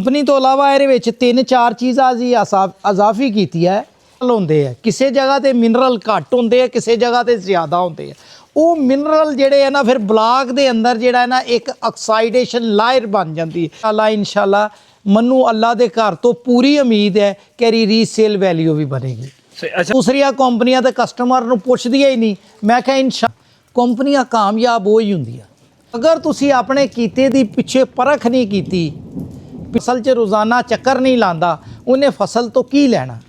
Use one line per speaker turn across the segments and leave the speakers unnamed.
Company तो इलावा ये 3-4 चीज़ां जी अजाफी की है होंगे है। किसी जगह ते मिनरल घट होंगे, किसी जगह ते ज़्यादा होंगे है। वो मिनरल जेडे है ना फिर ब्लॉक के अंदर जेड़ा है ना एक ऑक्साइडेशन लायर बन जाती है। इंशाल्लाह मनु अल्लाह के घर तो पूरी उम्मीद है कि रीसेल वैल्यू भी बनेगी।
अच्छा
दूसरिया कंपनियां तो कस्टमर नूं पुछदियां ही नहीं। मैं कहा कंपनियां कामयाब हो ही होंदियां अगर तुसी अपने कीते दी पिछे परख नहीं की, फसल च रोज़ाना चक्कर नहीं लांदा, उन्हें फसल तो की लैना।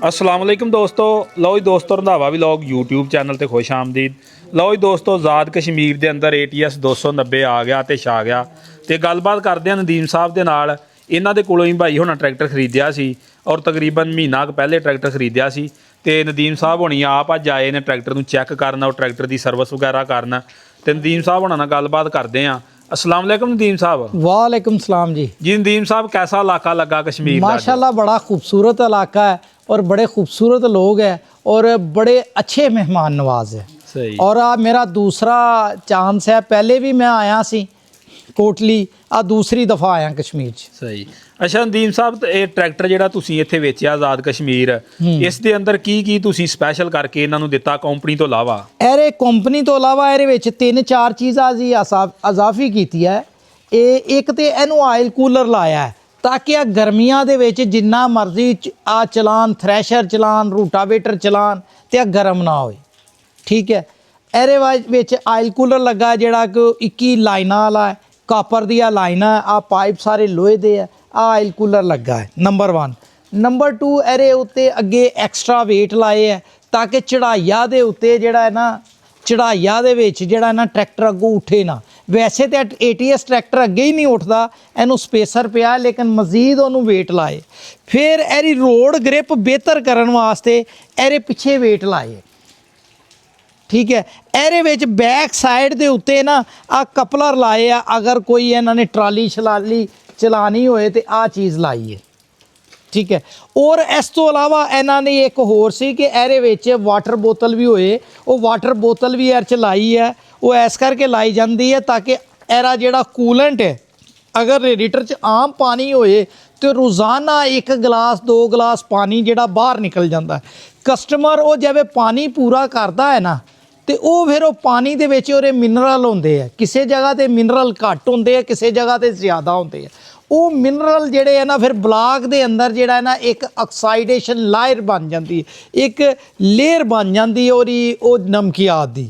अस्सलाम वालेकुम दोस्तों, लो जी दोस्तों रंधावा व्लॉग यूट्यूब चैनल ते खुश आमदीद। लो जी दोस्तों आज़ाद कश्मीर के अंदर ATS 290 आ गया तो छा गया। तो गलबात करते हैं नदीम साहब के नाल। इन्हां दे कोलों ही भाई हुणां ट्रैक्टर खरीदिया सी और तकरीबन महीना पहले ट्रैक्टर खरीदिया सी। ते नदीम साहब होनी आप अज आए ने ट्रैक्टर नूं चैक करना और ट्रैक्टर की सर्विस वगैरह करना। तो नदीम साहब हुणां नाल गलबात करते हैं। अस्सलाम वालेकुम नदीम साहब।
वालेकुम सलाम जी।
जी नदीम साहब कैसा इलाका लगा कश्मीर?
माशाल्लाह बड़ा खूबसूरत इलाका है और बड़े खूबसूरत लोग हैं और बड़े अच्छे मेहमान नवाज है।
सही।
और अब मेरा दूसरा चांस है। पहले भी मैं आया सी कोटली, आ दूसरी दफ़ा आया कश्मीर च।
सही। अच्छा नदीम साहब ये ट्रैक्टर जिहड़ा तुसीं इत्थे वेचिया आज़ाद कश्मीर, इस दे अंदर की तुसीं स्पैशल करके इन्हां नूं दित्ता कंपनी तो इलावा?
अरे कंपनी तो इलावा ये 3-4 चीज़ां जी अजाफी की है। एक तो इनू आयल कूलर लाया है ताकि आ गर्मियां दे विच जिन्ना मर्जी आ चलान, थ्रैशर चलान, रूटावेटर चलान ते आ गर्म ना होए। ठीक है। एरे आयल कूलर लगा जिहड़ा कि 21 लाइनां वाला है, कापर दियां लाइनां, आ पाइप सारे लोहे दे है। आ आयल कूलर लगा है नंबर 1। नंबर 2 एरे उत्ते अगे एक्स्ट्रा वेट लाए है ताकि चढ़ाइया दे उत्ते जिहड़ा है ना चढ़ाइया दे विच जिहड़ा है ना ट्रैक्टर अगों उठे ना। वैसे तो ATS ट्रैक्टर अगे ही नहीं उठता, इनू स्पेसर पिया, लेकिन मजीद उन्होंने वेट लाए। फिर एरी रोड ग्रिप बेहतर करने वास्ते एरे पिछे वेट लाए। ठीक है। एरे विच बैक साइड के उत्ते ना आ कपलर लाए आ, अगर कोई इन्होंने ट्राली शलाली चलानी होए तो आ चीज़ लाई है। ठीक है। और इस तो अलावा इन्होंने एक होर सी कि एरे विच वाटर बोतल भी होए, वो वाटर बोतल भी एर च लाई है। वो इस करके लाई जाती है ताकि एरा जिहड़ा कूलेंट है, अगर रेडिएटर च आम पानी होए तो रोज़ाना 1 गिलास 2 गिलास पानी जिहड़ा बाहर निकल जाता है। कस्टमर वो जब पानी पूरा करता है ना तो वो फिर वो पानी दे विच ओहदे मिनरल होंदे है। किसी जगह ते मिनरल घट होंदे है, किसी जगह ते ज़्यादा होंदे है। वो मिनरल जेडे है ना फिर ब्लॉक के अंदर जेड़ा है ना एक ऑक्साइडेशन लायर बन जाती है, एक लेयर बन जाती है और नमकियात दी।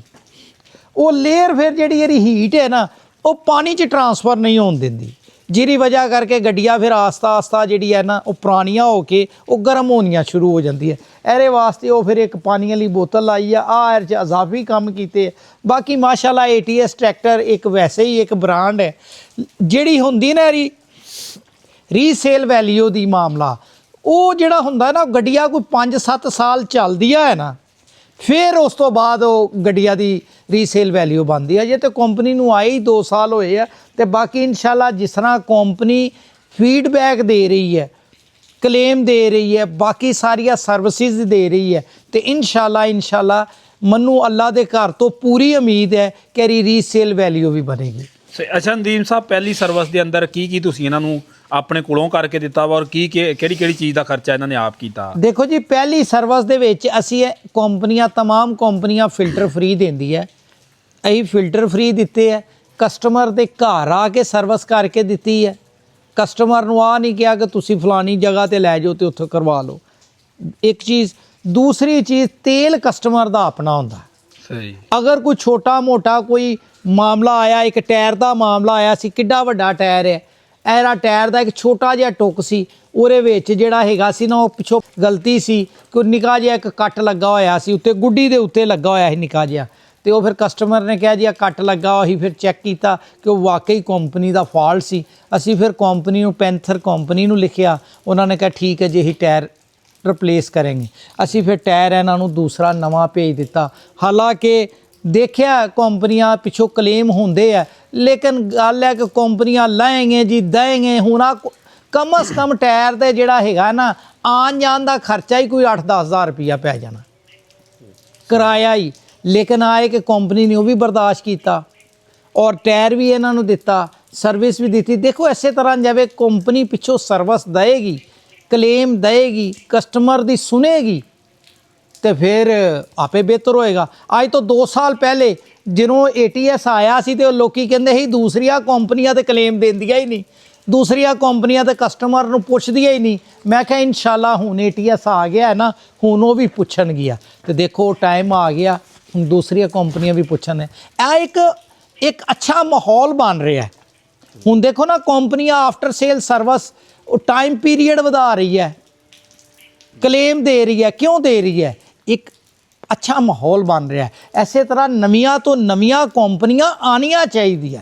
वो लेयर फिर जी हीट है ना वो पानी च ट्रांसफर नहीं होने देती, जिहदी वजह करके गड्डियाँ फिर आस्ता आस्ता जी है ना वो पुरानियां होके वो गर्म होनियां शुरू हो जाती है। एरे वास्ते वो फिर एक पानी वाली बोतल लाई है, एर अजाफी काम किए। बाकी माशाल्लाह ATS ट्रैक्टर एक वैसे ही एक ब्रांड है जिहड़ी हुंदी ना रीसेल वैल्यू दी मामला। वो जिहड़ा हुंदा ना गड्डियाँ कोई 5-7 साल चलदियां है ना फिर उस तो बाद वो गड्डियाँ दी रीसेल वैल्यू बनती है। जे तो कंपनी नूं आई 2 साल होए है तो बाकी इंशाल्लाह जिस तरह कंपनी फीडबैक दे रही है, क्लेम दे रही है, बाकी सारिया सर्विसेज दे रही है, तो इंशाल्लाह मनु अल्लाह के घर तो पूरी उम्मीद है कि रीसेल वैल्यू भी बनेगी।
अच्छा नदीम साहब पहली सर्विस के अंदर की तुसीं इन्हां नूं अपने कोलों करके दिता वा और किहड़ी चीज़ का खर्चा इन्होंने आप किया?
देखो जी पहली सर्विस दे विच असीं कंपनियां तमाम कंपनियां फिल्टर फ्री देंदी है। असीं फिल्टर फ्री दिते है, कस्टमर के घर आके सर्विस करके दिती है। कस्टमर नूं आ नहीं कहा कि तुसीं फलानी जगह ते लै जाओ तो उत्थे करवा लो। एक चीज़। दूसरी चीज़ तेल कस्टमर का अपना हुंदा।
सही। अगर
कोई छोटा मोटा कोई मामला आया, एक टायर का मामला आया सी, किड्डा वड्डा टायर है, एरा टायर का एक छोटा जिहा टुक सी, उहदे विच जिहड़ा हैगा सी ना वो पिछों गलती सी, कोई निक्का जिहा एक कट लगा होया सी, उत्ते गुड्डी दे उत्ते लगा होया सी निक्का जिहा, तो वो फिर कस्टमर ने कहा जी आ कट लगा हुआ ही। फिर चैक किया कि वह वाकई कंपनी का फॉल्ट सी। असी फिर कंपनी नूं पैंथर कंपनी नूं लिखिया, उन्होंने कहा ठीक है जी ही टायर रिप्लेस करेंगे। असी फिर टायर इन्हां नूं दूसरा नवा भेज दिता। हालांकि देखिया कंपनियां पिछों क्लेम होंदे है, लेकिन गल है कि कंपनियां लाएंगे जी देंगे। हुण कम अज़ कम टायर ते जिहड़ा हैगा ना आन जान का खर्चा ही कोई 8-10 हज़ार रुपया पै जाना किराया ही। लेकिन आए कि कंपनी ने वो भी बर्दाश्त किया और टायर भी इन्हों दिता ਸਰਵਿਸ ਵੀ ਦਿੱਤੀ। ਦੇਖੋ ਇਸੇ ਤਰ੍ਹਾਂ ਜਿਵੇਂ ਕੰਪਨੀ ਪਿੱਛੋਂ ਸਰਵਿਸ ਦੇਏਗੀ, ਕਲੇਮ ਦੇਏਗੀ, ਕਸਟਮਰ ਦੀ ਸੁਣੇਗੀ ਤੇ ਫਿਰ ਆਪੇ ਬਿਹਤਰ ਹੋਏਗਾ। ਅੱਜ ਤੋਂ 2 ਸਾਲ ਪਹਿਲੇ ਜਦੋਂ ATS ਆਇਆ ਸੀ ਤੇ ਉਹ ਲੋਕੀ ਕਹਿੰਦੇ ਸੀ ਦੂਸਰੀਆਂ ਕੰਪਨੀਆਂ ਤੇ ਕਲੇਮ ਦਿੰਦੀਆਂ ਹੀ ਨਹੀਂ, ਦੂਸਰੀਆਂ ਕੰਪਨੀਆਂ ਤੇ ਕਸਟਮਰ ਨੂੰ ਪੁੱਛਦੀਆਂ ਹੀ ਨਹੀਂ। ਮੈਂ ਕਿਹਾ ਇਨਸ਼ਾਅੱਲਾ ਹੁਣ ATS ਆ ਗਿਆ ਹੈ ਨਾ, ਹੁਣ ਉਹ ਵੀ ਪੁੱਛਣਗੀਆਂ। ਤੇ ਦੇਖੋ ਟਾਈਮ ਆ ਗਿਆ, ਹੁਣ ਦੂਸਰੀਆਂ ਕੰਪਨੀਆਂ ਵੀ ਪੁੱਛਣ। ਇਹ ਇੱਕ ਅੱਛਾ ਮਾਹੌਲ ਬਣ ਰਿਹਾ ਹੈ। ਹੁਣ ਦੇਖੋ ਨਾ ਕੰਪਨੀਆਂ ਆਫਟਰ ਸੇਲ ਸਰਵਿਸ ਉਹ ਟਾਈਮ ਪੀਰੀਅਡ ਵਧਾ ਰਹੀ ਹੈ, ਕਲੇਮ ਦੇ ਰਹੀ ਹੈ। ਕਿਉਂ ਦੇ ਰਹੀ ਹੈ? ਇੱਕ ਅੱਛਾ ਮਾਹੌਲ ਬਣ ਰਿਹਾ ਹੈ। ਐਸੇ ਤਰ੍ਹਾਂ ਨਵੀਆਂ ਤੋਂ ਨਵੀਆਂ ਕੰਪਨੀਆਂ ਆਉਣੀਆਂ ਚਾਹੀਦੀਆਂ।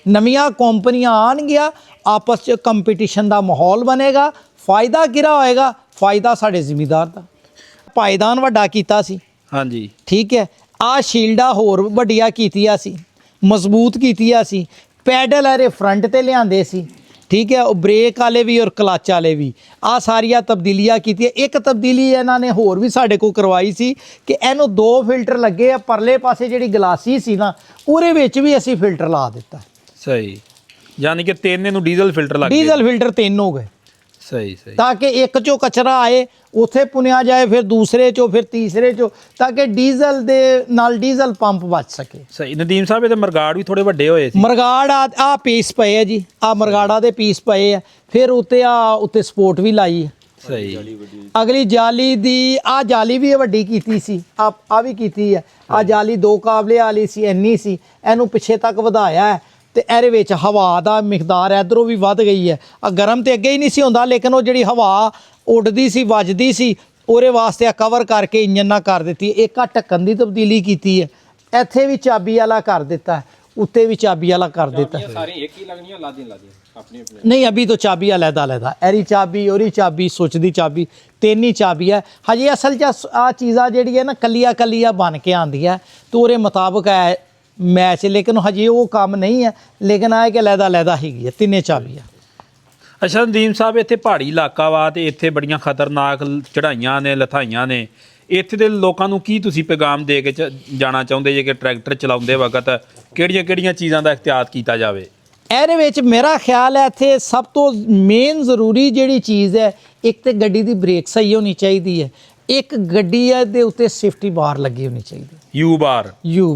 ਨਵੀਆਂ ਕੰਪਨੀਆਂ ਆਉਣਗੀਆਂ, ਆਪਸ 'ਚ ਕੰਪੀਟੀਸ਼ਨ ਦਾ ਮਾਹੌਲ ਬਣੇਗਾ। ਫਾਇਦਾ ਕਿਹੜਾ ਹੋਏਗਾ? ਫਾਇਦਾ ਸਾਡੇ ਜ਼ਿਮੀਦਾਰ ਦਾ। ਪਾਇਦਾਨ ਵੱਡਾ ਕੀਤਾ ਸੀ,
ਹਾਂਜੀ
ਠੀਕ ਹੈ। ਆਹ ਸ਼ੀਲਡਾਂ ਹੋਰ ਵੱਡੀਆਂ ਕੀਤੀਆਂ ਸੀ, ਮਜ਼ਬੂਤ ਕੀਤੀਆਂ ਸੀ। ਪੈਡਲ ਇਹਦੇ ਫਰੰਟ ਤੇ ਲਿਆਂਦੇ ਸੀ, ਠੀਕ ਹੈ। ਉਹ ਬ੍ਰੇਕ ਵਾਲੇ ਵੀ ਔਰ ਕਲੱਚ ਵਾਲੇ ਵੀ, ਆਹ ਸਾਰੀਆਂ ਤਬਦੀਲੀਆਂ ਕੀਤੀਆਂ। ਇੱਕ ਤਬਦੀਲੀ ਇਹਨਾਂ ਨੇ ਹੋਰ ਵੀ ਸਾਡੇ ਕੋਲ ਕਰਵਾਈ ਸੀ ਕਿ ਇਹਨੂੰ 2 ਫਿਲਟਰ ਲੱਗੇ ਆ। ਪਰਲੇ ਪਾਸੇ ਜਿਹੜੀ ਗਲਾਸੀ ਸੀ ਨਾ, ਉਹਦੇ ਵਿੱਚ ਵੀ ਅਸੀਂ ਫਿਲਟਰ ਲਾ ਦਿੱਤਾ।
ਸਹੀ, ਯਾਨੀ ਕਿ 3 ਨੂੰ ਡੀਜ਼ਲ ਫਿਲਟਰ ਲੱਗ ਗਏ।
ਡੀਜ਼ਲ ਫਿਲਟਰ 3 ਹੋ ਗਏ,
ਸਹੀ ਸਹੀ,
ਤਾਂ ਕਿ ਇੱਕ ਚੋਂ ਕਚਰਾ ਆਏ ਉੱਥੇ ਪੁਣਿਆ ਜਾਏ, ਫਿਰ ਦੂਸਰੇ ਚੋਂ, ਫਿਰ ਤੀਸਰੇ ਚੋਂ, ਤਾਂ ਕਿ ਡੀਜ਼ਲ ਦੇ ਨਾਲ ਡੀਜ਼ਲ ਪੰਪ ਬਚ ਸਕੇ।
ਸਹੀ। ਨਦੀਮ ਸਾਹਿਬ ਇਹਦੇ ਮਰਗਾੜ ਵੀ ਥੋੜੇ ਵੱਡੇ ਹੋਏ ਸੀ।
ਮਰਗਾੜ ਆ ਪੀਸ ਪਏ ਆ ਜੀ, ਆ ਮਰਗਾੜਾ ਦੇ ਪੀਸ ਪਏ ਆ। ਫਿਰ ਉੱਤੇ ਸਪੋਰਟ ਵੀ ਲਾਈ ਹੈ।
ਸਹੀ।
ਅਗਲੀ ਜਾਲੀ ਦੀ ਆ ਜਾਲੀ ਵੀ ਵੱਡੀ ਕੀਤੀ ਸੀ, ਆ ਵੀ ਕੀਤੀ ਹੈ। ਆ ਜਾਲੀ 2 ਕਾਬਲੇ ਵਾਲੀ ਸੀ, ਇੰਨੀ ਸੀ। ਇਹਨੂੰ ਪਿੱਛੇ ਤੱਕ ਵਧਾਇਆ ਹੈ ਤੇ ਇਹਦੇ ਵਿੱਚ ਹਵਾ ਦਾ ਮਿਕਦਾਰ ਇਧਰੋਂ ਵੀ ਵੱਧ ਗਈ ਹੈ। ਆ ਗਰਮ ਤੇ ਅੱਗੇ ਹੀ ਨਹੀਂ ਸੀ ਹੁੰਦਾ, ਲੇਕਿਨ ਉਹ ਜਿਹੜੀ ਹਵਾ ਉੱਡਦੀ ਸੀ, ਵੱਜਦੀ ਸੀ, ਉਹਦੇ ਵਾਸਤੇ ਆ ਕਵਰ ਕਰਕੇ ਇੰਜਨ ਨਾਲ ਕਰ ਦਿੱਤੀ। ਇੱਕ ਆ ਢੱਕਣ ਦੀ ਤਬਦੀਲੀ ਕੀਤੀ ਹੈ। ਇੱਥੇ ਵੀ ਚਾਬੀ ਵਾਲਾ ਕਰ ਦਿੱਤਾ, ਉੱਤੇ ਵੀ ਚਾਬੀ ਵਾਲਾ ਕਰ ਦਿੱਤਾ।
ਸਾਰੀ ਇੱਕ ਹੀ ਲੱਗਣੀਆਂ, ਲਾਦੀਆਂ ਆਪਣੀ ਆਪਣੀ?
नहीं, अभी तो चाबी अलग-अलग, एरी चाबी, ओरी चाबी, सुच दी चाबी, 3 ही चाबी है। हजे असल च आ चीज़ा जिहड़ी है ना कलिया कलिया बन के आंदी है, तो ਉਹਦੇ मुताबिक है मैच। लेकिन हजे वो काम नहीं है, लेकिन आ कि अलग-अलग हैगी है, 3 चाबी है।
ਅੱਛਾ ਨਦੀਮ ਸਾਹਿਬ, ਇੱਥੇ ਪਹਾੜੀ ਇਲਾਕਾ ਵਾ ਤੇ ਇੱਥੇ ਬੜੀਆਂ ਖਤਰਨਾਕ ਚੜਾਈਆਂ ਨੇ, ਲਥਾਈਆਂ ਨੇ। ਇੱਥੇ ਦੇ ਲੋਕਾਂ ਨੂੰ ਕੀ ਤੁਸੀਂ ਪੈਗਾਮ ਦੇ ਕੇ ਜਾਣਾ ਚਾਹੁੰਦੇ ਜੇ ਕਿ ਟਰੈਕਟਰ ਚਲਾਉਂਦੇ ਵਕਤ ਕਿਹੜੀਆਂ ਚੀਜ਼ਾਂ ਦਾ ਇhtiyat ਕੀਤਾ ਜਾਵੇ?
ਇਹਦੇ ਵਿੱਚ ਮੇਰਾ ਖਿਆਲ ਹੈ ਇੱਥੇ ਸਭ ਤੋਂ ਮੇਨ ਜ਼ਰੂਰੀ ਜਿਹੜੀ ਚੀਜ਼ ਹੈ, ਇੱਕ ਤੇ ਗੱਡੀ ਦੀ ਬ੍ਰੇਕ ਸਹੀ ਹੋਣੀ ਚਾਹੀਦੀ ਹੈ। ਇੱਕ ਗੱਡੀ ਦੇ ਉੱਤੇ ਸੇਫਟੀ ਬਾਰ ਲੱਗੀ ਹੋਣੀ ਚਾਹੀਦੀ ਹੈ,
ਯੂ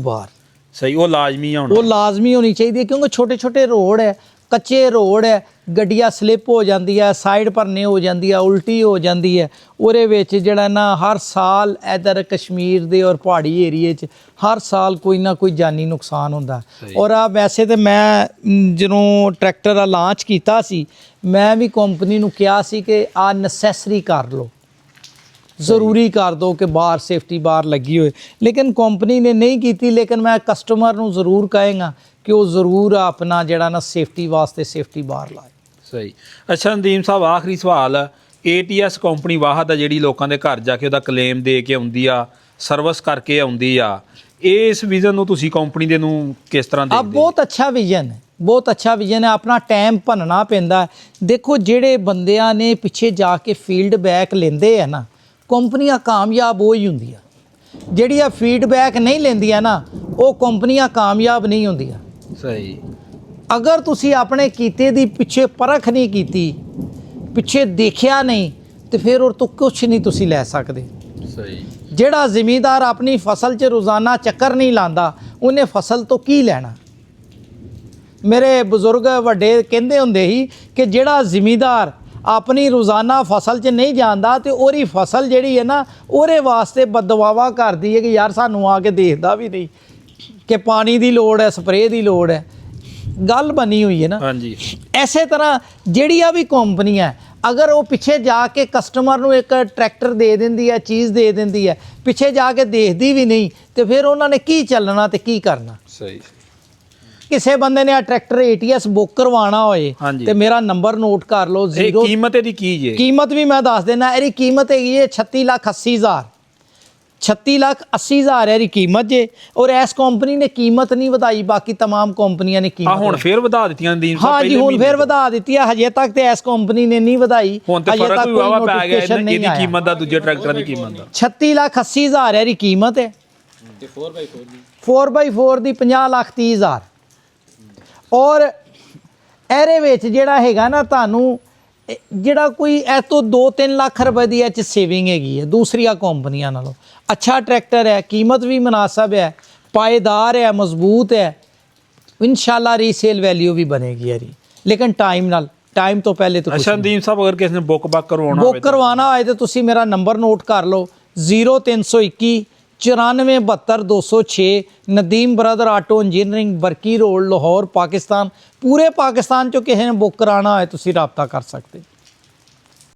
ਬਾਰ। ਸਹੀ, ਉਹ ਲਾਜ਼ਮੀ ਹੋਣਾ।
ਉਹ ਲਾਜ਼ਮੀ ਹੋਣੀ ਚਾਹੀਦੀ ਹੈ, ਕਿਉਂਕਿ ਛੋਟੇ ਛੋਟੇ ਰੋਡ ਹੈ, ਕੱਚੇ ਰੋਡ ਹੈ, ਗੱਡੀਆਂ ਸਲਿੱਪ ਹੋ ਜਾਂਦੀ ਹੈ, ਸਾਈਡ ਭਰਨੇ ਹੋ ਜਾਂਦੀ ਹੈ, ਉਲਟੀ ਹੋ ਜਾਂਦੀ ਹੈ। ਉਹਦੇ ਵਿੱਚ ਜਿਹੜਾ ਨਾ ਹਰ ਸਾਲ ਇੱਧਰ ਕਸ਼ਮੀਰ ਦੇ ਔਰ ਪਹਾੜੀ ਏਰੀਏ 'ਚ ਹਰ ਸਾਲ ਕੋਈ ਨਾ ਕੋਈ ਜਾਨੀ ਨੁਕਸਾਨ ਹੁੰਦਾ। ਔਰ ਆ ਵੈਸੇ ਤਾਂ ਮੈਂ ਜਦੋਂ ਟਰੈਕਟਰ ਦਾ ਲਾਂਚ ਕੀਤਾ ਸੀ, ਮੈਂ ਵੀ ਕੰਪਨੀ ਨੂੰ ਕਿਹਾ ਸੀ ਕਿ ਆ ਨੈਸੈਸਰੀ ਕਰ ਲਓ, ਜ਼ਰੂਰੀ ਕਰ ਦਿਓ ਕਿ ਬਾਹਰ ਸੇਫਟੀ ਬਾਰ ਲੱਗੀ ਹੋਏ। ਲੇਕਿਨ ਕੰਪਨੀ ਨੇ ਨਹੀਂ ਕੀਤੀ। ਲੇਕਿਨ ਮੈਂ ਕਸਟਮਰ ਨੂੰ ਜ਼ਰੂਰ ਕਹਾਂਗਾ ਕਿ ਉਹ ਜ਼ਰੂਰ ਆਪਣਾ ਜਿਹੜਾ ਨਾ ਸੇਫਟੀ ਵਾਸਤੇ ਸੇਫਟੀ ਬਾਰ ਲਾਏ।
ਸਹੀ। ਅੱਛਾ ਨਦੀਮ ਸਾਹਿਬ, ਆਖਰੀ ਸਵਾਲ, ATS ਕੰਪਨੀ ਵਾਹਦ ਆ ਜਿਹੜੀ ਲੋਕਾਂ ਦੇ ਘਰ ਜਾ ਕੇ ਉਹਦਾ ਕਲੇਮ ਦੇ ਕੇ ਆਉਂਦੀ ਆ, ਸਰਵਿਸ ਕਰਕੇ ਆਉਂਦੀ ਆ, ਇਸ ਵਿਜ਼ਨ ਨੂੰ ਤੁਸੀਂ ਕੰਪਨੀ ਦੇ ਨੂੰ ਕਿਸ ਤਰ੍ਹਾਂ ਦੇਖਦੇ?
ਬਹੁਤ ਅੱਛਾ ਵਿਜ਼ਨ ਹੈ, ਬਹੁਤ ਅੱਛਾ ਵਿਜ਼ਨ ਹੈ। ਆਪਣਾ ਟਾਈਮ ਭੰਨਣਾ ਪੈਂਦਾ। ਦੇਖੋ ਜਿਹੜੇ ਬੰਦਿਆਂ ਨੇ ਪਿੱਛੇ ਜਾ ਕੇ ਫੀਡਬੈਕ ਲੈਂਦੇ ਆ ਨਾ, ਕੰਪਨੀਆਂ ਕਾਮਯਾਬ ਉਹ ਹੀ ਹੁੰਦੀਆਂ। ਜਿਹੜੀਆਂ ਫੀਡਬੈਕ ਨਹੀਂ ਲੈਂਦੀਆਂ ਨਾ, ਉਹ ਕੰਪਨੀਆਂ ਕਾਮਯਾਬ ਨਹੀਂ ਹੁੰਦੀਆਂ।
ਸਹੀ।
ਅਗਰ ਤੁਸੀਂ ਆਪਣੇ ਕੀਤੇ ਦੀ ਪਿੱਛੇ ਪਰਖ ਨਹੀਂ ਕੀਤੀ, ਪਿੱਛੇ ਦੇਖਿਆ ਨਹੀਂ, ਤੇ ਫਿਰ ਉਹ ਤੋਂ ਕੁਝ ਨਹੀਂ ਤੁਸੀਂ ਲੈ ਸਕਦੇ।
ਸਹੀ।
ਜਿਹੜਾ ਜ਼ਿਮੀਂਦਾਰ ਆਪਣੀ ਫਸਲ 'ਚ ਰੋਜ਼ਾਨਾ ਚੱਕਰ ਨਹੀਂ ਲਾਉਂਦਾ, ਉਹਨੇ ਫਸਲ ਤੋਂ ਕੀ ਲੈਣਾ? ਮੇਰੇ ਬਜ਼ੁਰਗ ਵੱਡੇ ਕਹਿੰਦੇ ਹੁੰਦੇ ਸੀ ਕਿ ਜਿਹੜਾ ਜ਼ਿਮੀਂਦਾਰ ਆਪਣੀ ਰੋਜ਼ਾਨਾ ਫਸਲ 'ਚ ਨਹੀਂ ਜਾਂਦਾ ਤੇ ਉਹਦੀ ਫਸਲ ਜਿਹੜੀ ਹੈ ਨਾ, ਉਹਦੇ ਵਾਸਤੇ ਬਦਦੁਆਵਾਂ ਕਰਦੀ ਹੈ ਕਿ ਯਾਰ ਸਾਨੂੰ ਆ ਕੇ ਦੇਖਦਾ ਵੀ ਨਹੀਂ ਕਿ ਪਾਣੀ ਦੀ ਲੋੜ ਹੈ, ਸਪਰੇਅ ਦੀ ਲੋੜ ਹੈ। ਗੱਲ ਬਣੀ ਹੋਈ ਹੈ ਨਾ।
ਹਾਂਜੀ।
ਐਸੇ ਤਰ੍ਹਾਂ ਜਿਹੜੀਆਂ ਵੀ ਕੰਪਨੀਆਂ, ਅਗਰ ਉਹ ਪਿੱਛੇ ਜਾ ਕੇ ਕਸਟਮਰ ਨੂੰ ਇੱਕ ਟਰੈਕਟਰ ਦੇ ਦਿੰਦੀ ਹੈ, ਚੀਜ਼ ਦੇ ਦਿੰਦੀ ਹੈ, ਪਿੱਛੇ ਜਾ ਕੇ ਦੇਖਦੀ ਵੀ ਨਹੀਂ, ਤੇ ਫਿਰ ਉਹਨਾਂ ਨੇ ਕੀ ਚੱਲਣਾ ਤੇ ਕੀ ਕਰਨਾ?
ਸਹੀ।
ਕਿਸੇ ਬੰਦੇ ਨੇ ਆ ਟਰੈਕਟਰ ATS ਬੁੱਕ ਕਰਵਾਉਣਾ ਹੋਏ ਤੇ ਮੇਰਾ ਨੰਬਰ ਨੋਟ ਕਰ ਲਓ।
ਇਹ ਕੀਮਤ ਇਹਦੀ ਕੀ ਜੇ?
ਕੀਮਤ ਵੀ ਮੈਂ ਦੱਸ ਦੇਣਾ। ਇਹਦੀ ਕੀਮਤ ਹੈਗੀ ਹੈ 36,80,000। 36,80,000 ਇਹਦੀ ਕੀਮਤ ਜੇ। ਔਰ ਇਸ ਕੰਪਨੀ ਨੇ ਕੀਮਤ ਨਹੀਂ ਵਧਾਈ, ਬਾਕੀ तमाम ਕੰਪਨੀਆਂ ਨੇ ਕੀਮਤ
ਹੁਣ ਫੇਰ ਵਧਾ ਦਿੱਤੀਆਂ ਨਦੀਮ ਸਾਹਿਬ?
ਹਾਂ ਜੀ, ਹੁਣ ਫੇਰ ਵਧਾ ਦਿੱਤੀ ਹੈ। ਹਜੇ ਤੱਕ ਤੇ ਇਸ ਕੰਪਨੀ ਨੇ ਨਹੀਂ ਵਧਾਈ।
ਹੁਣ ਤੇ ਫਰਕ ਵੀ ਵਾਵਾ ਪੈ ਗਿਆ ਇਹਦੀ ਕੀਮਤ ਦਾ ਦੂਜੇ ਟਰੈਕਟਰਾਂ ਦੀ ਕੀਮਤ ਦਾ।
36,80,000 ਇਹਦੀ ਕੀਮਤ ਹੈ।
ਤੇ 4x4 ਦੀ
4x4 ਦੀ 50,30,000। ਔਰ ਇਹਦੇ ਵਿੱਚ ਜਿਹੜਾ ਹੈਗਾ ਨਾ ਤੁਹਾਨੂੰ ਜਿਹੜਾ ਕੋਈ ਇਹ ਤੋਂ 2-3 ਲੱਖ ਰੁਪਏ ਦੀ ਇਹ 'ਚ ਸੇਵਿੰਗ ਹੈਗੀ ਹੈ ਦੂਸਰੀਆਂ ਕੰਪਨੀਆਂ ਨਾਲੋਂ। ਅੱਛਾ ਟਰੈਕਟਰ ਹੈ, ਕੀਮਤ ਵੀ ਮੁਨਾਸਬ ਹੈ, ਪਾਏਦਾਰ ਹੈ, ਮਜ਼ਬੂਤ ਹੈ, ਇਨਸ਼ਾਅੱਲਾ ਰੀਸੇਲ ਵੈਲਿਊ ਵੀ ਬਣੇਗੀ ਯਾਰੀ, ਲੇਕਿਨ ਟਾਈਮ ਤੋਂ ਪਹਿਲੇ तो
ਅੱਛਾ ਨਦੀਮ ਸਾਹਿਬ ਅਗਰ ਕਿਸੇ ਨੇ ਬੁੱਕ ਕਰਵਾਉਣਾ
बुक करवाना होए तो तुसी मेरा नंबर नोट कर लो 0321 94 72 206 Nadeem brother auto engineering Barki road Lahore Pakistan. पूरे पाकिस्तान चो किसी ने बुक कराना होए तुसी राबता कर सकते।